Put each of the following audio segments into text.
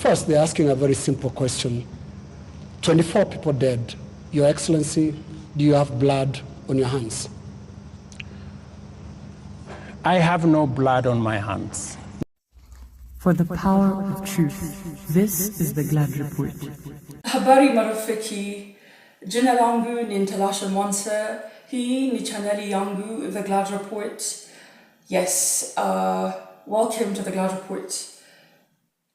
First, they're asking a very simple question. 24 people dead. Your Excellency, do you have blood on your hands? I have no blood on my hands. For the power of truth, this is the Glad Report. Habari marafiki, jina langu ni Ntalasha Mwansa, hii ni chaneli yangu, The Glad Report. Yes, welcome to The Glad Report.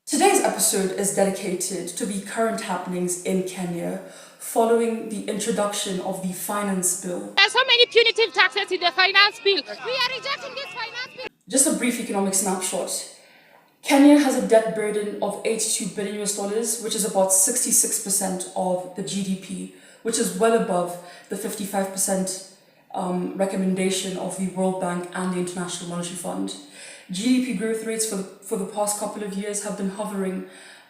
Today's episode is dedicated to the current happenings in Kenya following the introduction of the finance bill. There are so many punitive taxes in the finance bill. We are rejecting this finance bill. Just a brief economic snapshot. Kenya has a debt burden of $82 billion, which is about 66% of the GDP, which is well above the 55% recommendation of the World Bank and the International Monetary Fund. GDP growth rates for the past couple of years have been hovering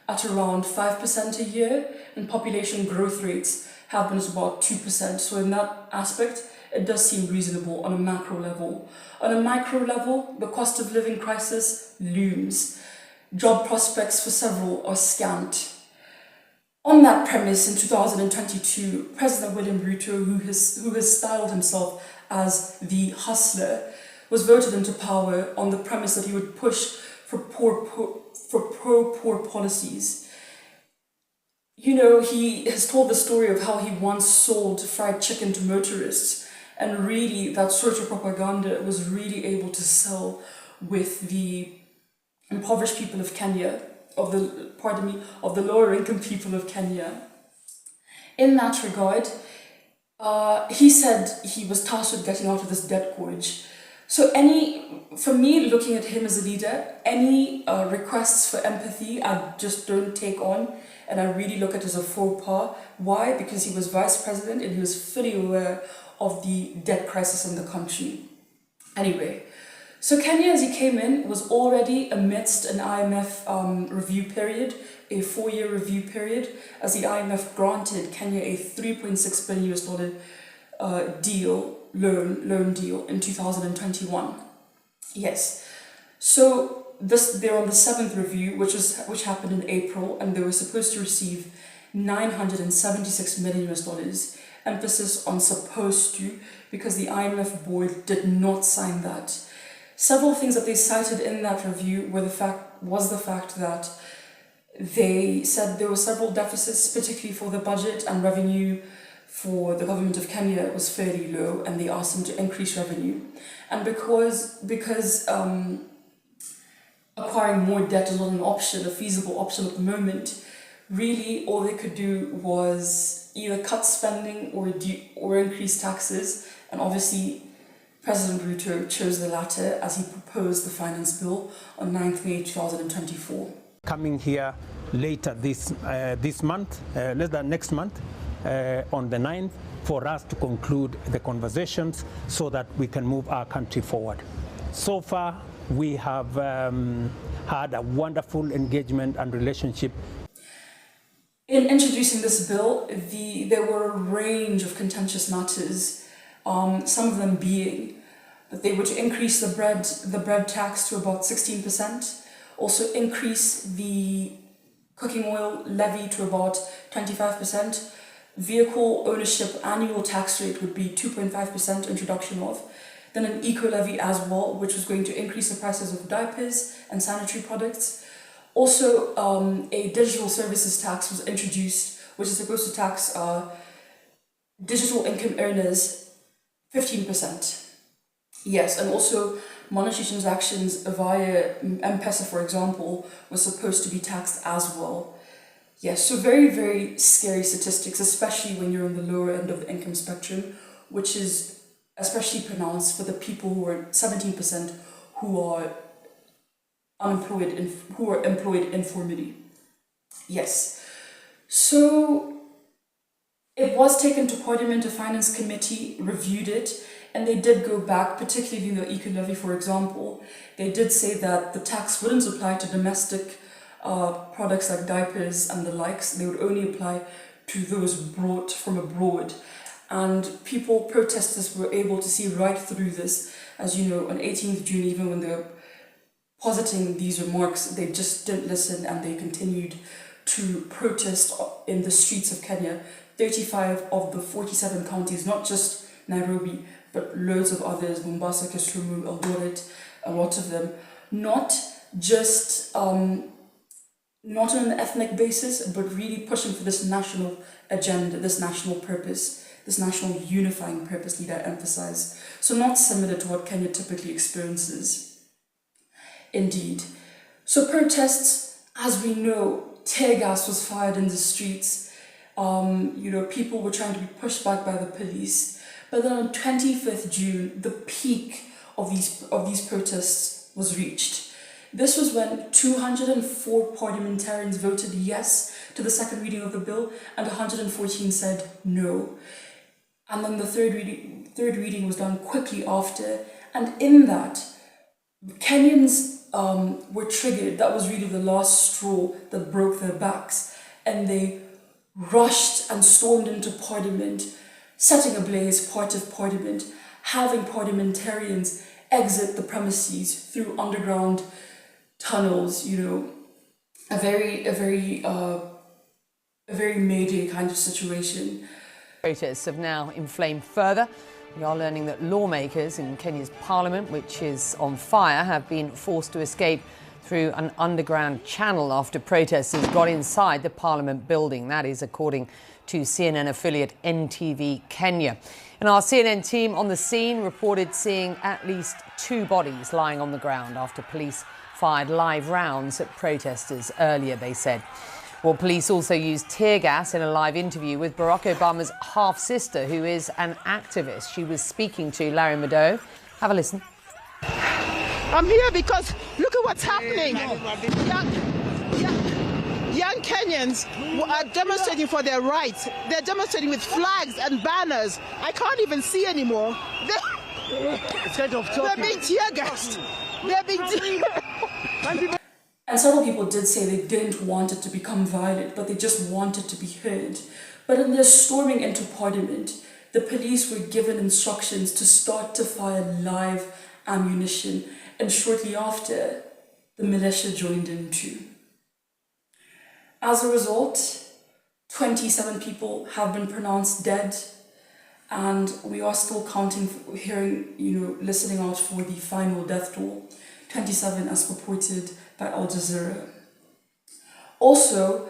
at around 5% a year, and population growth rates have been about 2%. So in that aspect, it does seem reasonable on a macro level. On a micro level, the cost of living crisis looms. Job prospects for several are scant. On that premise, in 2022, President William Ruto, who has styled himself as the hustler, was voted into power on the premise that he would push for pro-poor policies. You know, he has told the story of how he once sold fried chicken to motorists, and really that sort of propaganda was really able to sell with the impoverished people of Kenya, of the lower income people of Kenya. In that regard, he said he was tasked with getting out of this debt gorge. So for me, looking at him as a leader, any requests for empathy, I just don't take on, and I really look at it as a faux pas. Why? Because he was vice president and he was fully aware of the debt crisis in the country. Anyway, so Kenya, as he came in, was already amidst an IMF review period, a 4-year review period, as the IMF granted Kenya a $3.6 billion loan deal in 2021. Yes, so they're on the 7th review, which happened in April, and they were supposed to receive $976 million. Emphasis on supposed to, because the IMF board did not sign that. Several things that they cited in that review was the fact that they said there were several deficits, particularly for the budget, and revenue for the government of Kenya was fairly low, and they asked them to increase revenue. And because acquiring more debt is not an option, a feasible option at the moment, really all they could do was either cut spending or increase taxes, and obviously President Ruto chose the latter as he proposed the finance bill on 9th May 2024. Coming here later this month, next month, on the 9th, for us to conclude the conversations so that we can move our country forward. So far, we have had a wonderful engagement and relationship. In introducing this bill, there were a range of contentious matters, some of them being that they were to increase the bread tax to about 16%, also increase the cooking oil levy to about 25%, vehicle ownership annual tax rate would be 2.5% introduction of, then an eco-levy as well, which was going to increase the prices of diapers and sanitary products. Also, a digital services tax was introduced, which is supposed to tax digital income earners 15%. Yes, and also monetary transactions via M-Pesa, for example, was supposed to be taxed as well. Yes, so very, very scary statistics, especially when you're on the lower end of the income spectrum, which is especially pronounced for the people who are 17% who are unemployed, who are employed informally. Yes, so it was taken to Parliament, a Finance Committee reviewed it, and they did go back, particularly in the eco-levy, for example. They did say that the tax wouldn't apply to domestic products like diapers and the likes. They would only apply to those brought from abroad. And protesters were able to see right through this. As you know, on 18th June, even when they were positing these remarks, they just didn't listen, and they continued to protest in the streets of Kenya. 35 of the 47 counties, not just Nairobi, but loads of others, Mombasa, Kisumu, Eldoret, a lot of them, not just not on an ethnic basis, but really pushing for this national agenda, this national purpose, this national unifying purpose, need I emphasize. So not similar to what Kenya typically experiences. Indeed. So protests, as we know, tear gas was fired in the streets. People were trying to be pushed back by the police. But then on 25th June, the peak of these protests was reached. This was when 204 parliamentarians voted yes to the second reading of the bill and 114 said no. And then the third reading was done quickly after. And in that, Kenyans were triggered. That was really the last straw that broke their backs. And they rushed and stormed into Parliament, setting ablaze part of Parliament, having parliamentarians exit the premises through underground tunnels, a very Mayday kind of situation. Protests have now inflamed further. We are learning that lawmakers in Kenya's parliament, which is on fire, have been forced to escape through an underground channel after protesters got inside the parliament building. That is according to CNN affiliate NTV Kenya. And our CNN team on the scene reported seeing at least 2 bodies lying on the ground after police fired live rounds at protesters earlier, they said. Well, police also used tear gas in a live interview with Barack Obama's half-sister, who is an activist. She was speaking to Larry Madowo. Have a listen. I'm here because look at what's happening. Young Kenyans are demonstrating for their rights. They're demonstrating with flags and banners. I can't even see anymore. They're being tear gassed. They're being And several people did say they didn't want it to become violent, but they just wanted to be heard. But in their storming into Parliament, the police were given instructions to start to fire live ammunition, and shortly after, the militia joined in too. As a result, 27 people have been pronounced dead, and we are still counting, listening out for the final death toll, 27 as reported by Al Jazeera. Also,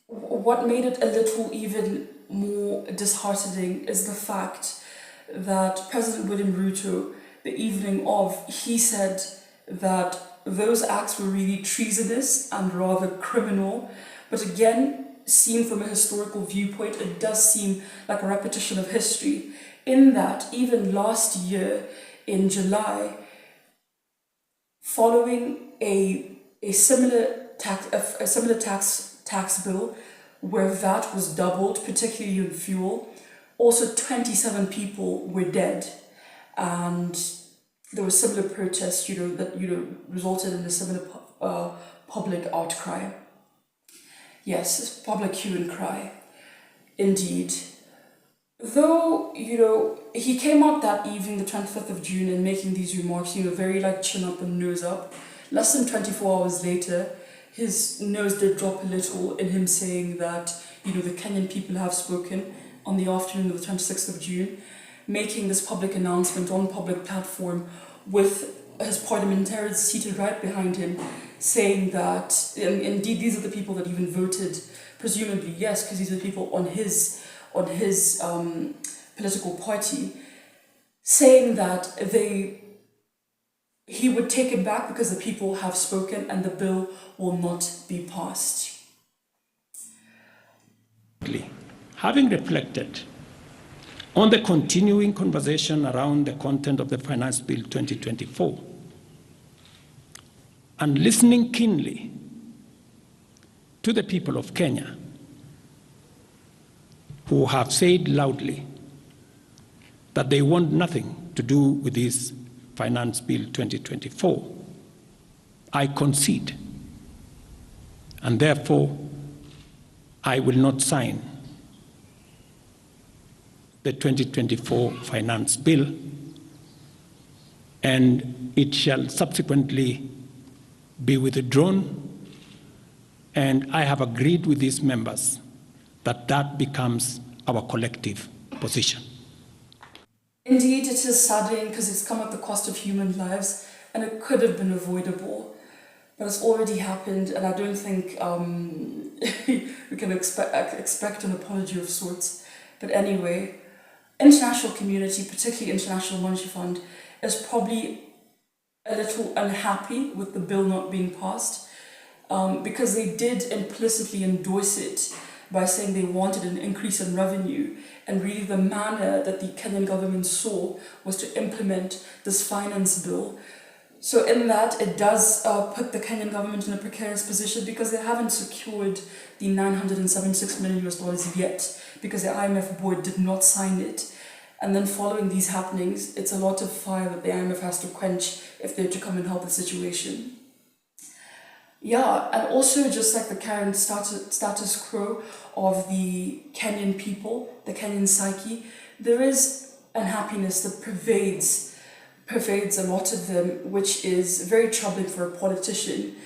what made it a little even more disheartening is the fact that President William Ruto, the evening of, he said that those acts were really treasonous and rather criminal. But again, seen from a historical viewpoint, it does seem like a repetition of history, in that even last year in July, following a similar tax bill where VAT was doubled, particularly on fuel, also 27 people were dead, and there were similar protests, that resulted in a similar public outcry. Yes, public hue and cry, indeed. Though, he came out that evening, the 25th of June, and making these remarks, very chin up and nose up. Less than 24 hours later, his nose did drop a little in him saying that, the Kenyan people have spoken on the afternoon of the 26th of June, making this public announcement on public platform with his parliamentarians seated right behind him, saying that, and indeed these are the people that even voted, presumably, yes, because these are people on his political party, saying that he would take it back because the people have spoken and the bill will not be passed. Having reflected on the continuing conversation around the content of the Finance Bill 2024 and listening keenly to the people of Kenya, who have said loudly that they want nothing to do with this Finance Bill 2024, I concede, and therefore I will not sign the 2024 Finance Bill, and it shall subsequently be withdrawn And I have agreed with these members that that becomes our collective position. Indeed, it is saddening because it's come at the cost of human lives and it could have been avoidable. But it's already happened, and I don't think we can expect an apology of sorts. But anyway, international community, particularly International Monetary Fund, is probably a little unhappy with the bill not being passed because they did implicitly endorse it by saying they wanted an increase in revenue, and really the manner that the Kenyan government saw was to implement this finance bill. So in that, it does put the Kenyan government in a precarious position because they haven't secured the $976 million yet, because the IMF board did not sign it. And then following these happenings, it's a lot of fire that the IMF has to quench if they're to come and help the situation. Yeah, and also just like the current status quo of the Kenyan people, the Kenyan psyche, there is unhappiness that pervades a lot of them, which is very troubling for a politician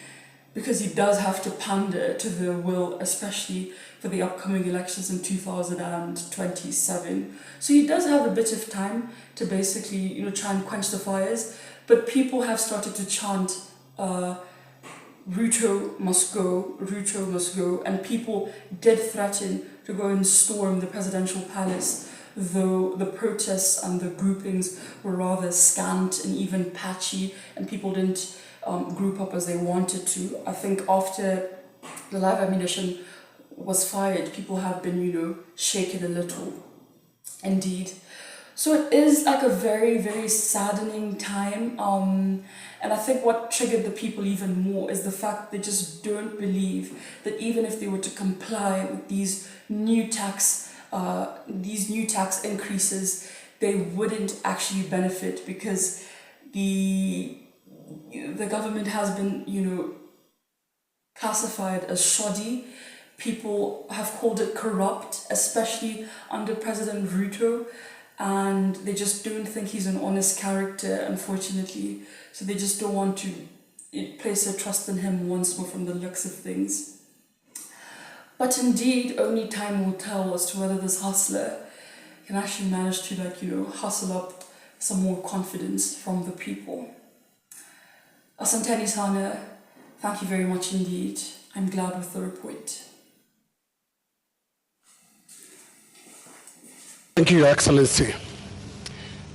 because he does have to pander to the will, especially for the upcoming elections in 2027. So he does have a bit of time to basically, try and quench the fires, but people have started to chant, Ruto must go, Ruto must go, and people did threaten to go and storm the presidential palace, though the protests and the groupings were rather scant and even patchy, and people didn't group up as they wanted to. I think after the live ammunition was fired, people have been, shaken a little. Indeed. So it is like a very, very saddening time. And I think what triggered the people even more is the fact they just don't believe that even if they were to comply with these new tax increases, they wouldn't actually benefit because the government has been, classified as shoddy. People have called it corrupt, especially under President Ruto, and they just don't think he's an honest character, unfortunately. So they just don't want to place their trust in him once more from the looks of things. But indeed, only time will tell as to whether this hustler can actually manage to, hustle up some more confidence from the people. Asanteni sana, thank you very much indeed. I'm glad with the report. Thank you, Your Excellency.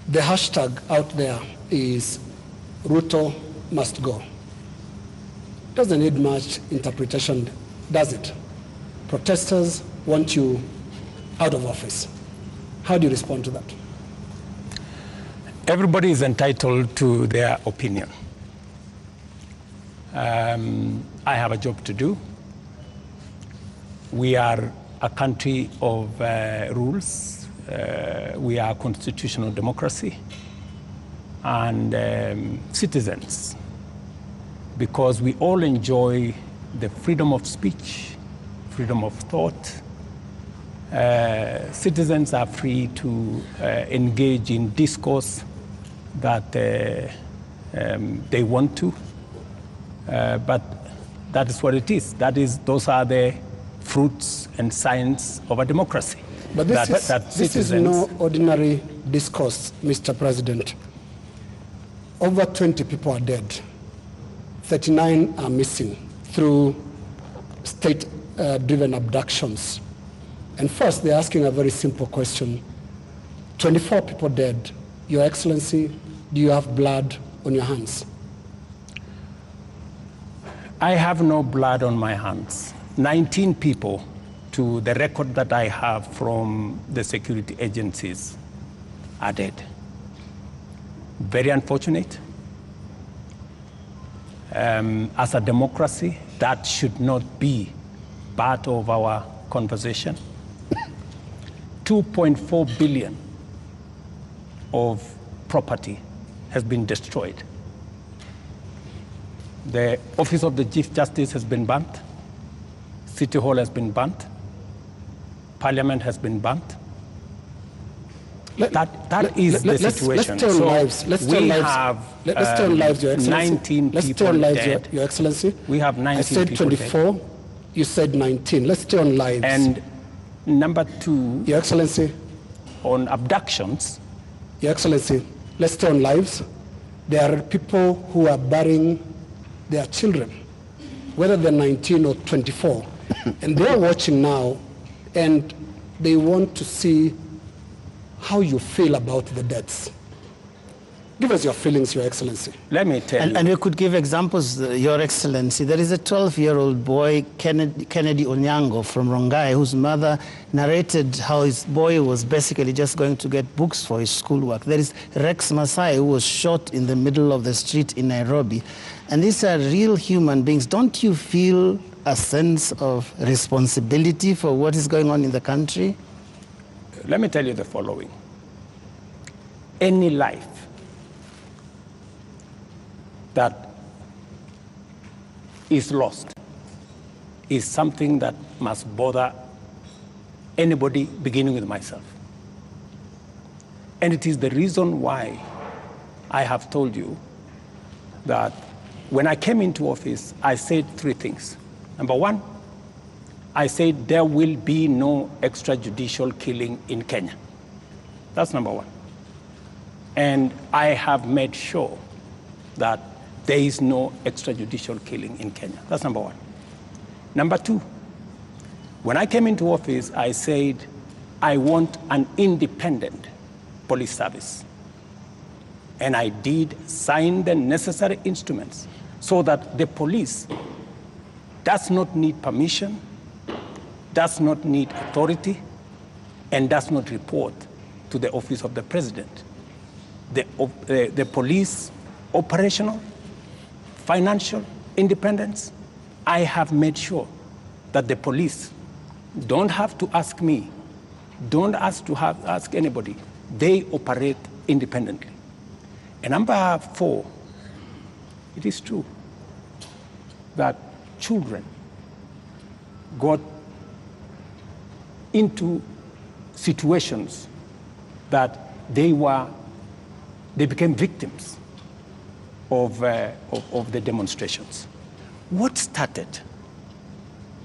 The hashtag out there is Ruto must go. Doesn't need much interpretation, does it? Protesters want you out of office. How do you respond to that? Everybody is entitled to their opinion. I have a job to do. We are a country of rules. We are a constitutional democracy and citizens, because we all enjoy the freedom of speech, freedom of thought. Citizens are free to engage in discourse that they want to, but that is what it is. Those are the fruits and signs of a democracy. But this is no ordinary discourse, Mr. President. Over 20 people are dead. 39 are missing through state-driven abductions. And first, they're asking a very simple question. 24 people dead. Your Excellency, do you have blood on your hands? I have no blood on my hands. 19 people, to the record that I have from the security agencies, are dead. Very unfortunate. As a democracy, that should not be part of our conversation. 2.4 billion of property has been destroyed. The Office of the Chief Justice has been burnt. City Hall has been burnt. Parliament has been burnt. That is the situation. Let's turn lives. Let's turn lives, Your Excellency. 19 let's people turn lives, dead. Your Excellency. We have 19 I said people 24. dead. You said 19. Let's stay on lives. And number two, Your Excellency. on abductions. Your Excellency, let's stay on lives. There are people who are burying their children, whether they're 19 or 24, and they're watching now, and they want to see how you feel about the deaths. Give us your feelings, Your Excellency. Let me tell you. And we could give examples, Your Excellency. There is a 12-year-old boy, Kennedy Onyango from Rongai, whose mother narrated how his boy was basically just going to get books for his schoolwork. There is Rex Masai, who was shot in the middle of the street in Nairobi. And these are real human beings. Don't you feel a sense of responsibility for what is going on in the country? Let me tell you the following. Any life that is lost is something that must bother anybody, beginning with myself. And it is the reason why I have told you that when I came into office, I said three things. Number one, I said there will be no extrajudicial killing in Kenya. That's number one. And I have made sure that there is no extrajudicial killing in Kenya. That's number one. Number two, when I came into office, I said I want an independent police service. And I did sign the necessary instruments so that the police does not need permission, does not need authority, and does not report to the office of the president. The police operational, financial independence, I have made sure that the police don't have to ask me, don't ask anybody. They operate independently. And number four, it is true that children got into situations that they became victims of the demonstrations. What started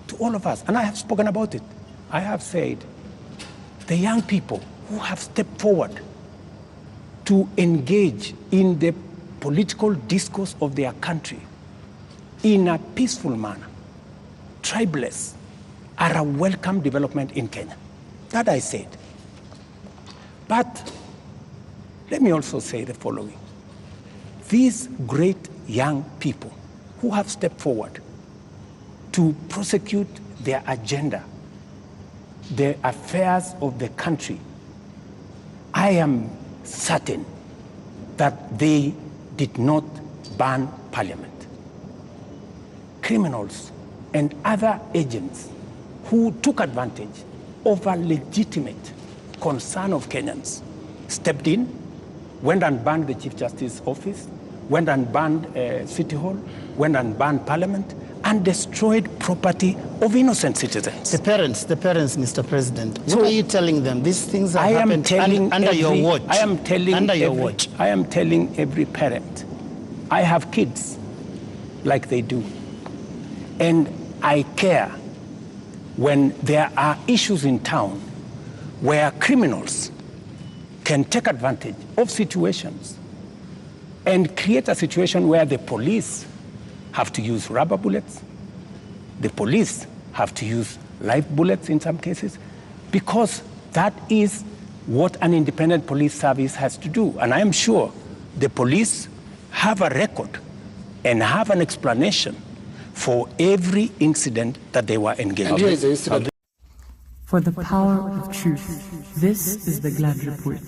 to all of us, and I have spoken about it, I have said, the young people who have stepped forward to engage in the political discourse of their country in a peaceful manner, tribeless, are a welcome development in Kenya. That I said. But let me also say the following. These great young people who have stepped forward to prosecute their agenda, the affairs of the country, I am certain that they did not ban parliament. Criminals and other agents who took advantage of a legitimate concern of Kenyans stepped in, went and banned the Chief Justice's office, went and banned City Hall, went and banned Parliament, and destroyed property of innocent citizens. The parents, Mr. President. What are you telling them? These things are happening under your watch. I am telling under your watch. I am telling every parent. I have kids like they do. And I care when there are issues in town where criminals can take advantage of situations and create a situation where the police have to use rubber bullets, the police have to use live bullets in some cases, because that is what an independent police service has to do. And I am sure the police have a record and have an explanation for every incident that they were engaged in. And here is the incident. For the power of truth, this is the Glad Report.